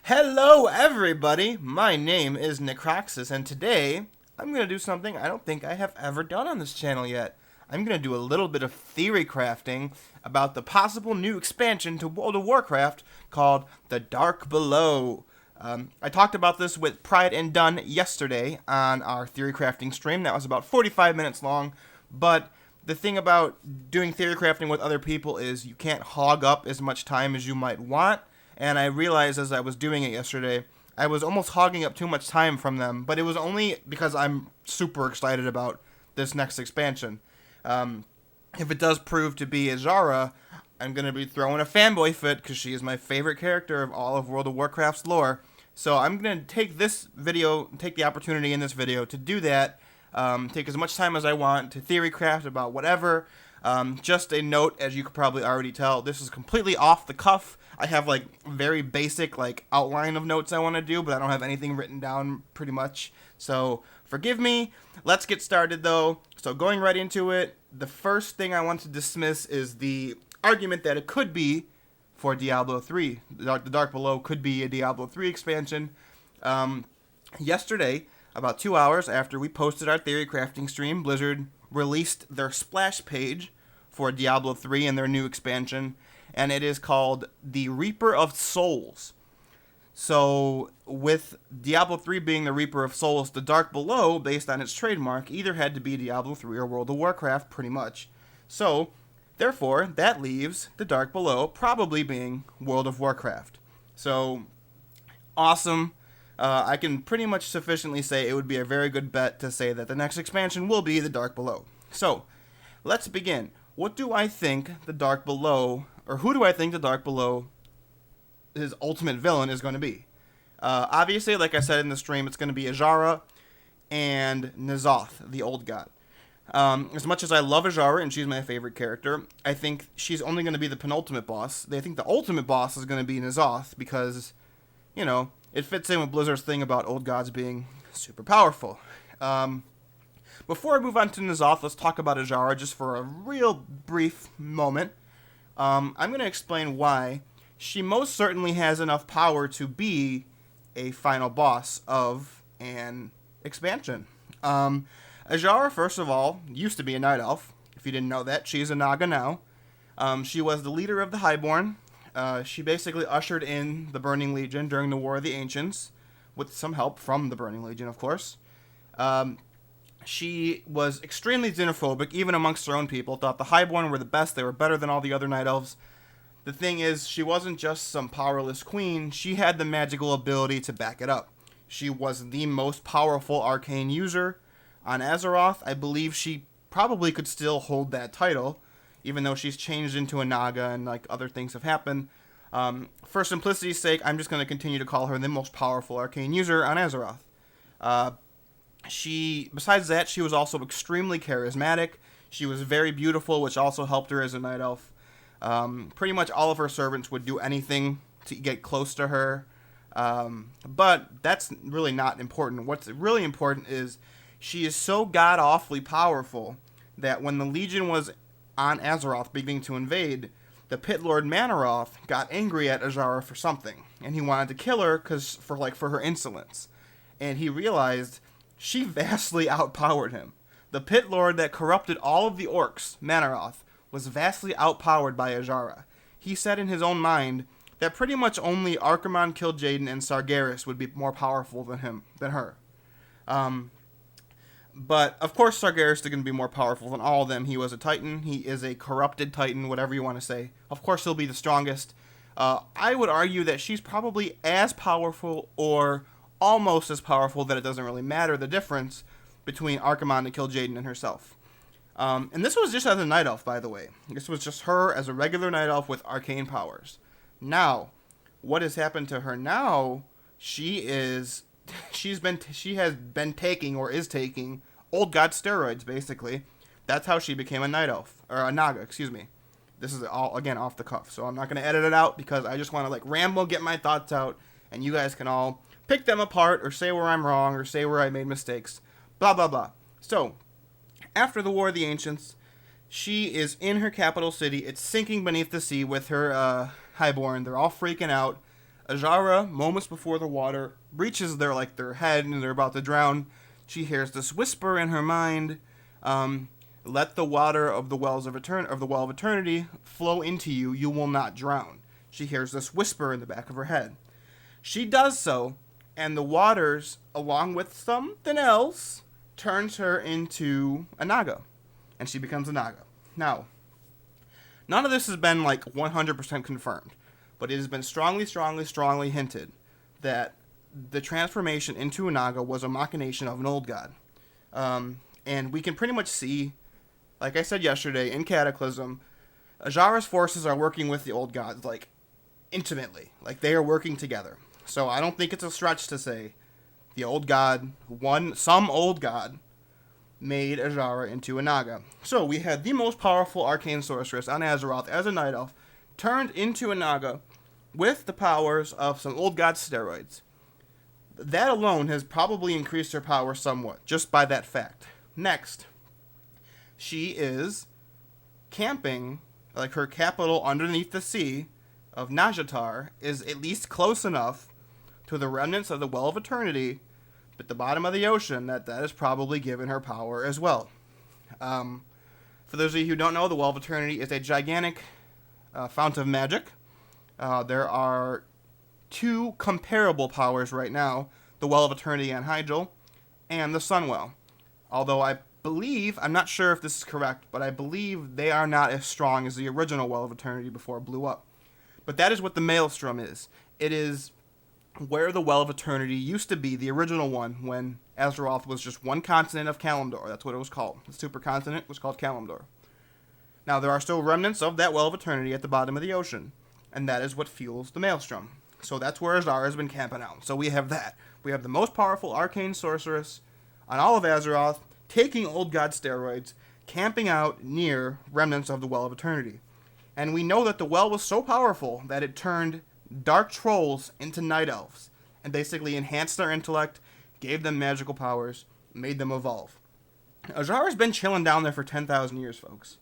Hello, everybody! My name is Necroxis, and today I'm going to do something I don't think I have ever done on this channel yet. I'm going to do a little bit of theory crafting about the possible new expansion to World of Warcraft called The Dark Below. I talked about this with Pride and Done yesterday on our theory crafting stream. That was about 45 minutes long, but the thing about doing theory crafting with other people is you can't hog up as much time as you might want. And I realized as I was doing it yesterday, I was almost hogging up too much time from them. But it was only because I'm super excited about this next expansion. If it does prove to be Azshara, I'm going to be throwing a fanboy fit because she is my favorite character of all of World of Warcraft's lore. So I'm going to take the opportunity in this video to do that. Take as much time as I want to theory craft about whatever. Just a note, as you could probably already tell, this is completely off the cuff. I have very basic outline of notes I want to do, but I don't have anything written down pretty much. So forgive me. Let's get started though. So going right into it, the first thing I want to dismiss is the argument that it could be for Diablo 3. The Dark Below could be a Diablo 3 expansion. Yesterday, about 2 hours after we posted our theory crafting stream, Blizzard released their splash page for Diablo 3 and their new expansion, and it is called the Reaper of Souls. So, with Diablo 3 being the Reaper of Souls, the Dark Below, based on its trademark, either had to be Diablo 3 or World of Warcraft, pretty much. So, therefore, that leaves the Dark Below probably being World of Warcraft. So, awesome. I can pretty much sufficiently say it would be a very good bet to say that the next expansion will be the Dark Below. So, let's begin. What do I think the Dark Below, or who do I think the Dark Below, his ultimate villain, is going to be? Obviously, like I said in the stream, it's going to be Azshara and Ny'alotha, the old god. As much as I love Azshara and she's my favorite character, I think she's only going to be the penultimate boss. They think the ultimate boss is going to be Ny'alotha because, it fits in with Blizzard's thing about old gods being super powerful. Before I move on to Ny'alotha, let's talk about Azshara just for a real brief moment. I'm going to explain why she most certainly has enough power to be a final boss of an expansion. Azshara, first of all, used to be a night elf. If you didn't know that, she's a Naga now. She was the leader of the Highborn. She basically ushered in the Burning Legion during the War of the Ancients, with some help from the Burning Legion, of course. She was extremely xenophobic, even amongst her own people, thought the Highborn were the best, they were better than all the other Night Elves. The thing is, she wasn't just some powerless queen, she had the magical ability to back it up. She was the most powerful arcane user on Azeroth. I believe she probably could still hold that title, even though she's changed into a Naga and other things have happened. For simplicity's sake, I'm just going to continue to call her the most powerful arcane user on Azeroth. Besides that, she was also extremely charismatic. She was very beautiful, which also helped her as a night elf. Pretty much all of her servants would do anything to get close to her. But that's really not important. What's really important is she is so god-awfully powerful that when the Legion was on Azeroth beginning to invade, the Pit Lord Manaroth got angry at Azshara for something, and he wanted to kill her for her insolence. And he realized she vastly outpowered him. The Pit Lord that corrupted all of the orcs, Manaroth, was vastly outpowered by Azshara. He said in his own mind that pretty much only Archimonde, Kil'jaeden, and Sargeras would be more powerful than her. But, of course, Sargeras is going to be more powerful than all of them. He was a Titan. He is a corrupted Titan, whatever you want to say. Of course, he'll be the strongest. I would argue that she's probably as powerful or almost as powerful that it doesn't really matter the difference between Archimonde and Kil'jaeden and herself. And this was just as a Night Elf, by the way. This was just her as a regular Night Elf with arcane powers. Now, what has happened to her now, she has been taking, or is taking, old god steroids, basically. That's how she became a night elf, or a Naga, excuse me. This is all, again, off the cuff, so I'm not going to edit it out, because I just want to, ramble, get my thoughts out, and you guys can all pick them apart, or say where I'm wrong, or say where I made mistakes, blah, blah, blah. So, after the War of the Ancients, she is in her capital city. It's sinking beneath the sea with her Highborn. They're all freaking out. Azshara, moments before the water reaches their head and they're about to drown, she hears this whisper in her mind, let the water of the well of eternity flow into you, you will not drown. She hears this whisper in the back of her head. She does so, and the waters, along with something else, turns her into a Naga. And she becomes a Naga. Now, none of this has been 100% confirmed, but it has been strongly hinted that the transformation into a Naga was a machination of an old god. And we can pretty much see, like I said yesterday, in Cataclysm, Azshara's forces are working with the old gods, intimately. They are working together. So I don't think it's a stretch to say the old god, some old god, made Azshara into a Naga. So we had the most powerful arcane sorceress on Azeroth as a night elf turned into a Naga with the powers of some old god steroids. That alone has probably increased her power somewhat, just by that fact. Next, she is camping, her capital underneath the sea of Ny'alotha is at least close enough to the remnants of the Well of Eternity at the bottom of the ocean that has probably given her power as well. For those of you who don't know, the Well of Eternity is a gigantic fount of magic. There are two comparable powers right now, the Well of Eternity on Hyjal and the Sunwell. Although I'm not sure if this is correct, but I believe they are not as strong as the original Well of Eternity before it blew up. But that is what the Maelstrom is. It is where the Well of Eternity used to be, the original one, when Azeroth was just one continent of Kalimdor. That's what it was called. The supercontinent was called Kalimdor. Now, there are still remnants of that Well of Eternity at the bottom of the ocean, and that is what fuels the Maelstrom. So that's where Azshara has been camping out. So we have that. We have the most powerful arcane sorceress on all of Azeroth, taking old god steroids, camping out near remnants of the Well of Eternity. And we know that the well was so powerful that it turned dark trolls into night elves, and basically enhanced their intellect, gave them magical powers, made them evolve. Azshara's been chilling down there for 10,000 years, folks.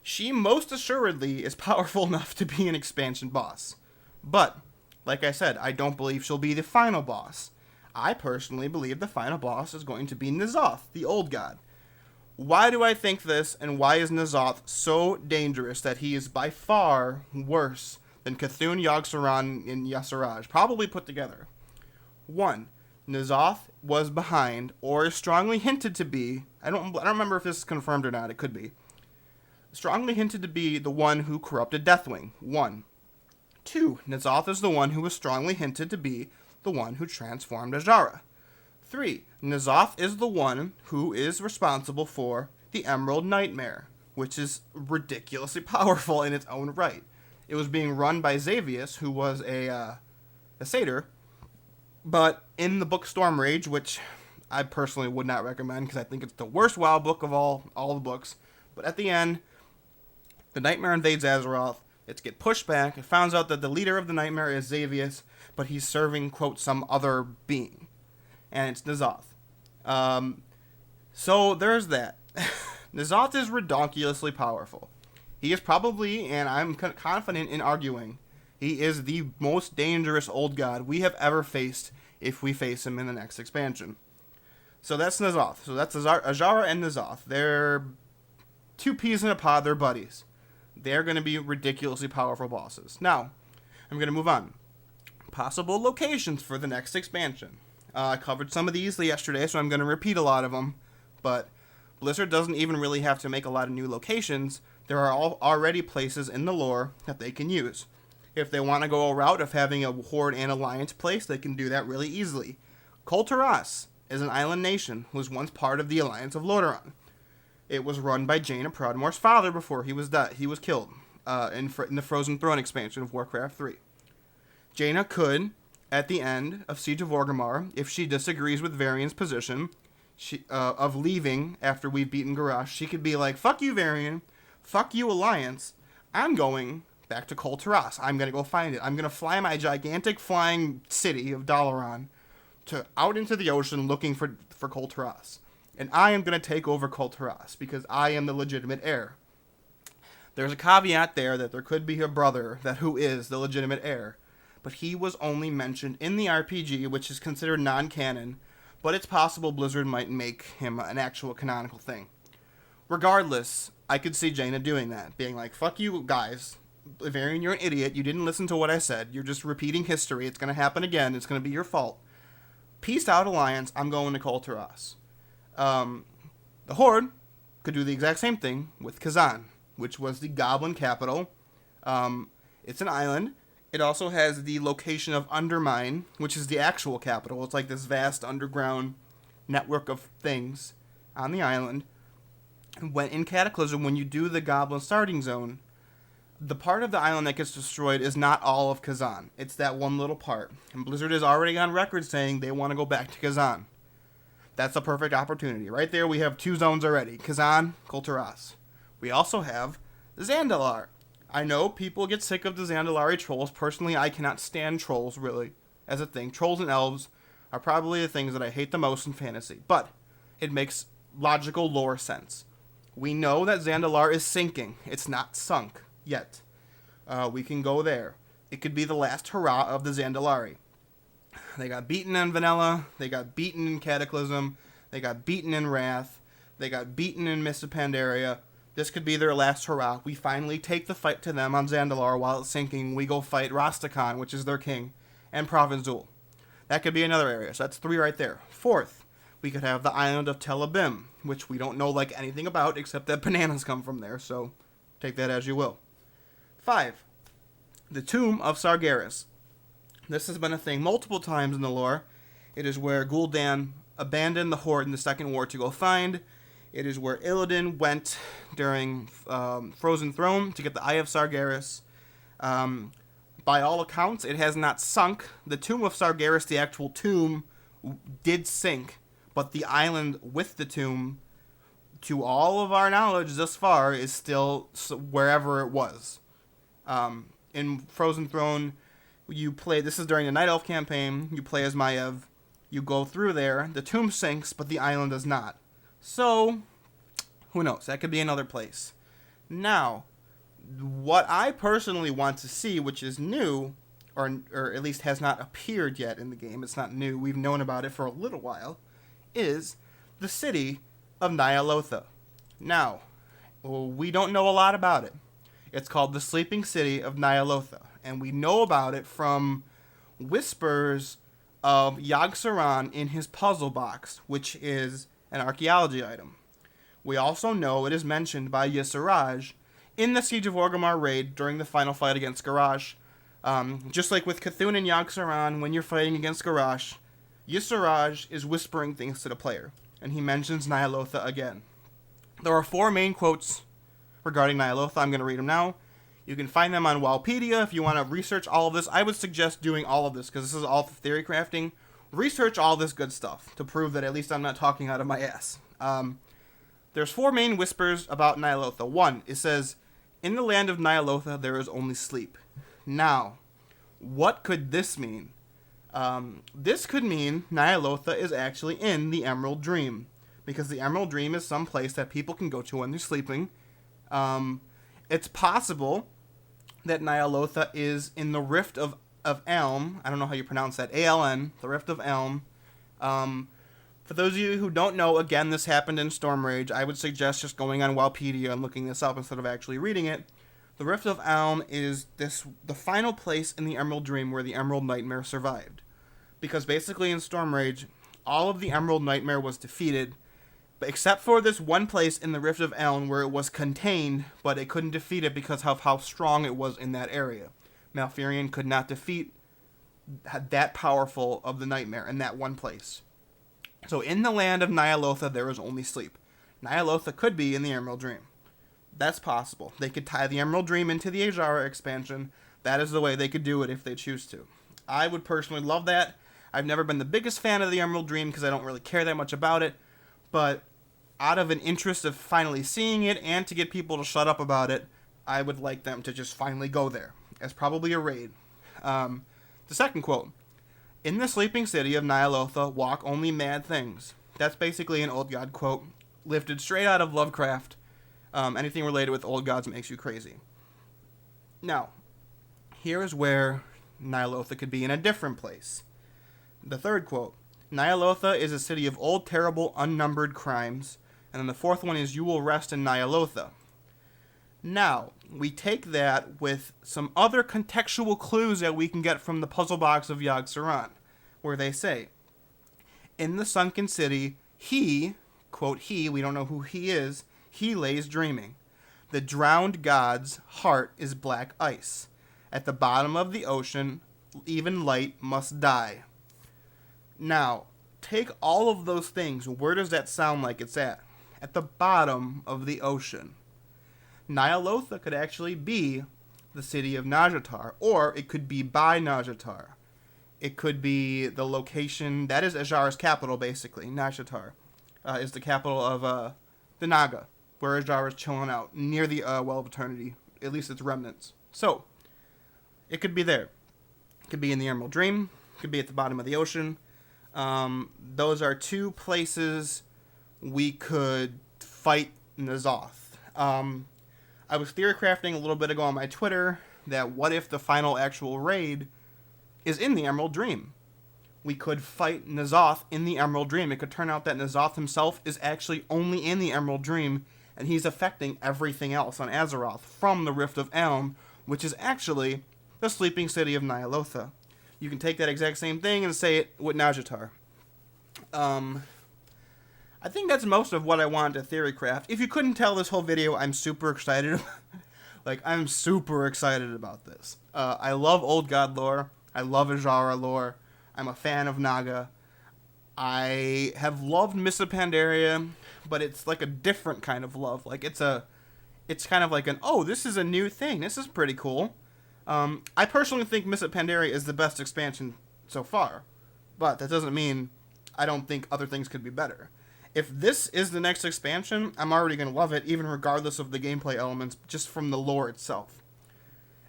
She most assuredly is powerful enough to be an expansion boss. But, like I said, I don't believe she'll be the final boss. I personally believe the final boss is going to be N'Zoth, the old god. Why do I think this, and why is N'Zoth so dangerous that he is by far worse than Cthulhu, Yogg-Saron, and Y'Saraj, probably put together? 1. N'Zoth was behind, or is strongly hinted to be, I don't remember if this is confirmed or not, it could be, strongly hinted to be the one who corrupted Deathwing. 1. 2. N'Zoth is the one who was strongly hinted to be the one who transformed Azshara. 3. N'Zoth is the one who is responsible for the Emerald Nightmare, which is ridiculously powerful in its own right. It was being run by Xavius, who was a satyr, but in the book Stormrage, which I personally would not recommend because I think it's the worst WoW book of all the books, but at the end, the Nightmare invades Azeroth. It's get pushed back. It finds out that the leader of the Nightmare is Xavius, but he's serving, quote, some other being. And it's N'Zoth. So there's that. N'Zoth is redonkulously powerful. He is probably, and I'm confident in arguing, he is the most dangerous old god we have ever faced if we face him in the next expansion. So that's N'Zoth. So that's Azshara and N'Zoth. They're two peas in a pod. They're buddies. They're going to be ridiculously powerful bosses. Now, I'm going to move on. Possible locations for the next expansion. I covered some of these yesterday, so I'm going to repeat a lot of them. But Blizzard doesn't even really have to make a lot of new locations. There are already places in the lore that they can use. If they want to go a route of having a Horde and Alliance place, they can do that really easily. Kul Tiras is an island nation who was once part of the Alliance of Lordaeron. It was run by Jaina Proudmoore's father before he was killed in the Frozen Throne expansion of Warcraft 3. Jaina could, at the end of Siege of Orgrimmar, if she disagrees with Varian's position of leaving after we've beaten Garrosh, she could be like, fuck you, Varian, fuck you, Alliance, I'm going back to Kul Tiras. I'm going to go find it. I'm going to fly my gigantic flying city of Dalaran out into the ocean looking for Kul Tiras. And I am going to take over Kul Tiras because I am the legitimate heir. There's a caveat there that there could be a brother who is the legitimate heir. but he was only mentioned in the RPG, which is considered non-canon, but it's possible Blizzard might make him an actual canonical thing. Regardless, I could see Jaina doing that, being like, fuck you guys, Varian, you're an idiot, you didn't listen to what I said, you're just repeating history, it's going to happen again, it's going to be your fault. Peace out, Alliance, I'm going to Kul Tiras. The Horde could do the exact same thing with Kazan, which was the Goblin capital. It's an island. It also has the location of Undermine, which is the actual capital. It's like this vast underground network of things on the island. When in Cataclysm, when you do the Goblin starting zone, the part of the island that gets destroyed is not all of Kazan. It's that one little part. And Blizzard is already on record saying they want to go back to Kazan. That's a perfect opportunity. Right there, we have 2 zones already. Kazan, Kul Tiras. We also have Zandalar. I know people get sick of the Zandalari trolls. Personally, I cannot stand trolls, really, as a thing. Trolls and elves are probably the things that I hate the most in fantasy. But it makes logical lore sense. We know that Zandalar is sinking. It's not sunk yet. We can go there. It could be the last hurrah of the Zandalari. They got beaten in Vanilla. They got beaten in Cataclysm. They got beaten in Wrath. They got beaten in Mist of Pandaria. This could be their last hurrah. We finally take the fight to them on Zandalar while it's sinking. We go fight Rastakhan, which is their king, and Provinzul. That could be another area. So that's 3 right there. 4th, we could have the island of Tel Abymm, which we don't know like anything about except that bananas come from there. So take that as you will. 5, the Tomb of Sargeras. This has been a thing multiple times in the lore. It is where Gul'dan abandoned the Horde in the Second War to go find. It is where Illidan went during Frozen Throne to get the Eye of Sargeras. By all accounts, it has not sunk. The Tomb of Sargeras, the actual tomb, did sink. But the island with the tomb, to all of our knowledge thus far, is still wherever it was. In Frozen Throne, you play, this is during the Night Elf campaign, you play as Maiev, you go through there, the tomb sinks, but the island does not. So, who knows, that could be another place. Now, what I personally want to see, which is new, or at least has not appeared yet in the game, it's not new, we've known about it for a little while, is the city of Ny'alotha. Now, we don't know a lot about it. It's called the Sleeping City of Ny'alotha, and we know about it from whispers of Yogg-Saron in his puzzle box, which is an archaeology item. We also know it is mentioned by Y'Siraj in the Siege of Orgrimmar raid during the final fight against Garrosh. Just like with Cthulhu and Yogg-Saron, when you're fighting against Garrosh, Y'Siraj is whispering things to the player, and he mentions Ny'alotha again. There are 4 main quotes regarding Ny'alotha. I'm going to read them now. You can find them on Wowpedia if you want to research all of this. I would suggest doing all of this because this is all theory crafting. Research all this good stuff to prove that at least I'm not talking out of my ass. There's 4 main whispers about Ny'alotha. 1, it says, in the land of Ny'alotha there is only sleep. Now, what could this mean? This could mean Ny'alotha is actually in the Emerald Dream, because the Emerald Dream is some place that people can go to when they're sleeping. It's possible that Ny'alotha is in the Rift of Elm. I don't know how you pronounce that. ALN, the Rift of Elm. For those of you who don't know, again, this happened in Stormrage. I would suggest just going on Wowpedia and looking this up instead of actually reading it. The Rift of Elm is the final place in the Emerald Dream where the Emerald Nightmare survived. Because basically in Stormrage, all of the Emerald Nightmare was defeated, except for this one place in the Rift of Elm where it was contained, but it couldn't defeat it because of how strong it was in that area. Malfurion could not defeat that powerful of the Nightmare in that one place. So in the land of Ny'alotha, there is only sleep. Ny'alotha could be in the Emerald Dream. That's possible. They could tie the Emerald Dream into the Azshara expansion. That is the way they could do it if they choose to. I would personally love that. I've never been the biggest fan of the Emerald Dream because I don't really care that much about it. But out of an interest of finally seeing it and to get people to shut up about it, I would like them to just finally go there as probably a raid. The second quote. In the sleeping city of Ny'alotha walk only mad things. That's basically an Old God quote, lifted straight out of Lovecraft. Anything related with old gods makes you crazy. Now, here is where Ny'alotha could be in a different place. The third quote, Ny'alotha is a city of old, terrible, unnumbered crimes. And then the fourth one is, you will rest in Ny'alotha. Now, we take that with some other contextual clues that we can get from the puzzle box of Yogg-Saron, where they say, in the sunken city, he, quote he, we don't know who he is, he lays dreaming. The drowned god's heart is black ice. At the bottom of the ocean, even light must die. Now, take all of those things. Where does that sound like it's at? At the bottom of the ocean. Ny'alotha could actually be the city of Nazjatar, or it could be by Nazjatar. It could be the location, that is Azshara's capital, basically. Nazjatar is the capital of the Naga, where Azshara's chilling out, near the Well of Eternity, at least its remnants. So, it could be there. It could be in the Emerald Dream. It could be at the bottom of the ocean. Those are two places we could fight N'alotha. I was theorycrafting a little bit ago on my Twitter that what if the final actual raid is in the Emerald Dream? We could fight N'alotha in the Emerald Dream. It could turn out that N'alotha himself is actually only in the Emerald Dream, and he's affecting everything else on Azeroth from the Rift of Elm, which is actually the sleeping city of Ny'alotha. You can take that exact same thing and say it with Nazjatar. I think that's most of what I wanted to theorycraft. If you couldn't tell this whole video, I'm super excited. I'm super excited about this. I love Old God lore. I love Azshara lore. I'm a fan of Naga. I have loved Mists of Pandaria, but it's like a different kind of love. It's kind of like oh, this is a new thing. This is pretty cool. I personally think Mists of Pandaria is the best expansion so far, but that doesn't mean I don't think other things could be better. If this is the next expansion, I'm already going to love it, even regardless of the gameplay elements, just from the lore itself.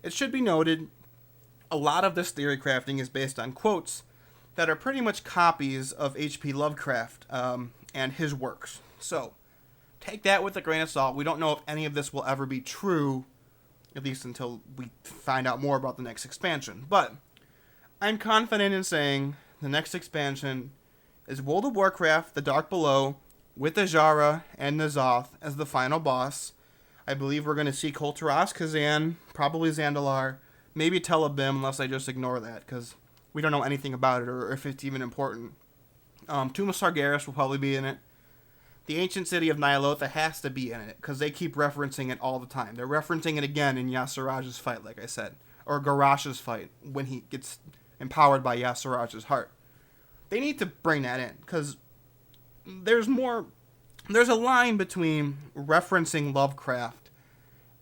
It should be noted, a lot of this theory crafting is based on quotes that are pretty much copies of H.P. Lovecraft and his works. So, take that with a grain of salt. We don't know if any of this will ever be true, at least until we find out more about the next expansion. But I'm confident in saying the next expansion is World of Warcraft, The Dark Below, with Azshara and N'alotha as the final boss. I believe we're going to see Kulturas, Khazan, probably Zandalar, maybe Telebim, unless I just ignore that, because we don't know anything about it or if it's even important. Tomb of Sargeras will probably be in it. The ancient city of Ny'alotha has to be in it, because they keep referencing it all the time. They're referencing it again in Yasiraj's fight, like I said, or Garash's fight, when he gets empowered by Yasiraj's heart. They need to bring that in, because there's a line between referencing Lovecraft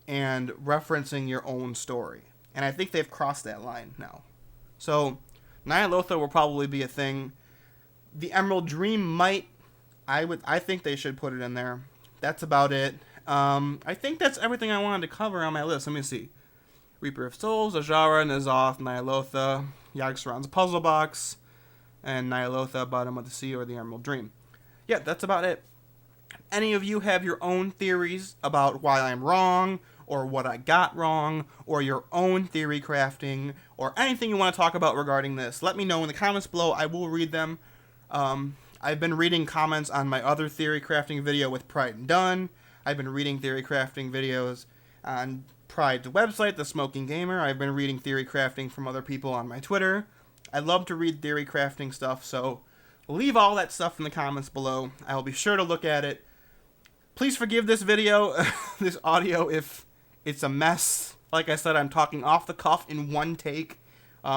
and referencing your own story. And I think they've crossed that line now. So, Ny'alotha will probably be a thing. The Emerald Dream might. I think they should put it in there. That's about it. I think that's everything I wanted to cover on my list. Let me see. Reaper of Souls, Azshara, N'alotha, Ny'alotha, Yogg-Saron's Puzzle Box, and Ny'alotha, Bottom of the Sea, or the Emerald Dream. Yeah, that's about it. Any of you have your own theories about why I'm wrong, or what I got wrong, or your own theory crafting, or anything you want to talk about regarding this, let me know in the comments below. I will read them. I've been reading comments on my other theory crafting video with Pride and Done. I've been reading theory crafting videos on Pride's website, The Smoking Gamer. I've been reading theory crafting from other people on my Twitter. I love to read theory crafting stuff, so leave all that stuff in the comments below. I will be sure to look at it. Please forgive this video, this audio, if it's a mess. Like I said, I'm talking off the cuff in one take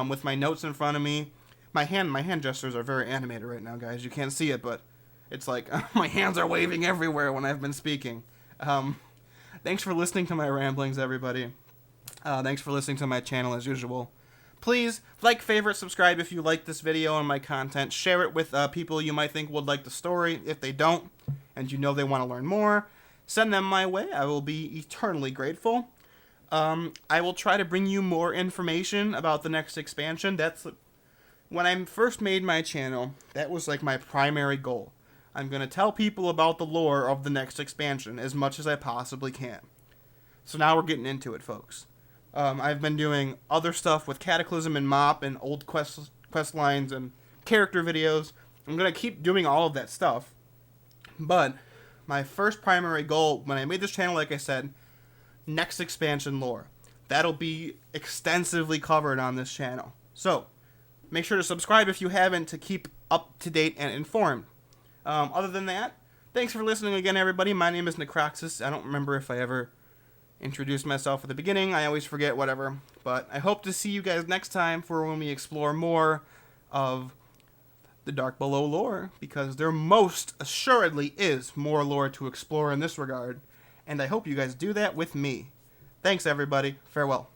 with my notes in front of me. My hand gestures are very animated right now, guys. You can't see it, but it's like my hands are waving everywhere when I've been speaking. Thanks for listening to my ramblings, everybody. Thanks for listening to my channel as usual. Please like, favorite, subscribe if you like this video and my content. Share it with people you might think would like the story. If they don't, and you know they want to learn more, send them my way. I will be eternally grateful. I will try to bring you more information about the next expansion. That's when I first made my channel, that was like my primary goal. I'm going to tell people about the lore of the next expansion as much as I possibly can. So now we're getting into it, folks. I've been doing other stuff with Cataclysm and Mop and old quest lines and character videos. I'm going to keep doing all of that stuff. But my first primary goal when I made this channel, like I said, next expansion lore. That'll be extensively covered on this channel. So, make sure to subscribe if you haven't to keep up to date and informed. Other than that, thanks for listening again, everybody. My name is Necroxis. I don't remember if I ever introduced myself at the beginning. I always forget, whatever. But I hope to see you guys next time for when we explore more of the Dark Below lore, because there most assuredly is more lore to explore in this regard, and I hope you guys do that with me. Thanks, everybody. Farewell.